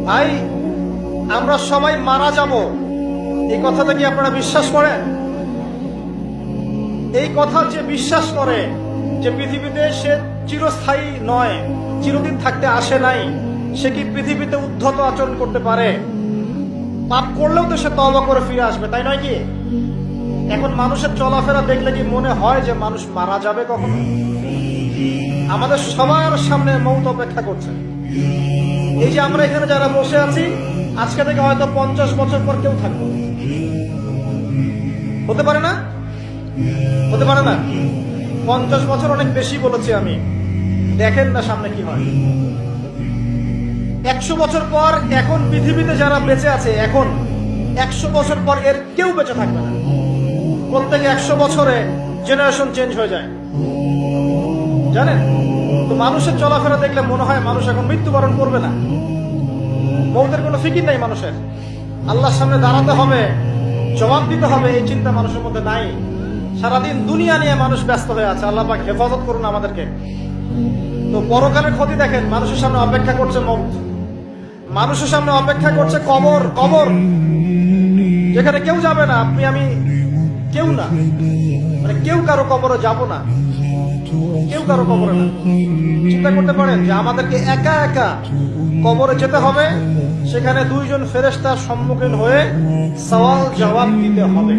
ভাই, আমরা সবাই মারা যাব, এই কথাটা কি আপনারা বিশ্বাস করেন? এই কথা যে বিশ্বাস করে যে পৃথিবীতে সে চিরস্থায়ী নয়, চিরদিন থাকতে আসে নাই, সে কি পৃথিবীতে উদ্ধত আচরণ করতে পারে? পাপ করলেও তো সে তওবা করে ফিরে আসবে, তাই নয় কি? এখন মানুষের চলাফেরা দেখলে কি মনে হয় যে মানুষ মারা যাবে কখনো? আমাদের সবার সামনে মৌত অপেক্ষা করছে। এই যে আমরা এখানে যারা বসে আছি, আজকে থেকে হয়তো 50 বছর পর কেউ থাকবে, হতে পারে না? হতে পারে না? 50 বছর অনেক বেশি বলেছি আমি, দেখেন না সামনে কি হয়। 100 বছর পর এখন পৃথিবীতে যারা বেঁচে আছে, এখন 100 বছর পর এর কেউ বেঁচে থাকবে না। প্রত্যেক 100 বছরে জেনারেশন চেঞ্জ হয়ে যায়, জানেন? তো মানুষের চলাফেরা দেখলে মনে হয় মানুষ এখন মৃত্যুবরণ করবে না। মৌতের কোনো ফিকির নাই মানুষের। আল্লাহর সামনে দাঁড়াতে হবে, জবাব দিতে হবে, এই চিন্তা মানুষের মধ্যে নাই। সারাদিন দুনিয়া নিয়ে মানুষ ব্যস্ত হয়ে আছে। আল্লাহ পাক হেফাজত করুন আমাদেরকে। তো পরকালের ক্ষতি দেখেন, মানুষের সামনে অপেক্ষা করছে মৌত, মানুষের সামনে অপেক্ষা করছে কবর। কবর যেখানে কেউ যাবে না, আপনি আমি কেউ না, মানে কেউ কারো কবরে যাব না, কেউ কারো কবরে না। চিন্তা করতে পারেন যে আমাদেরকে একা একা কবরে যেতে হবে, সেখানে 2 জন ফেরেশতার সম্মুখীন হয়ে সওয়াল জবাব দিতে হবে।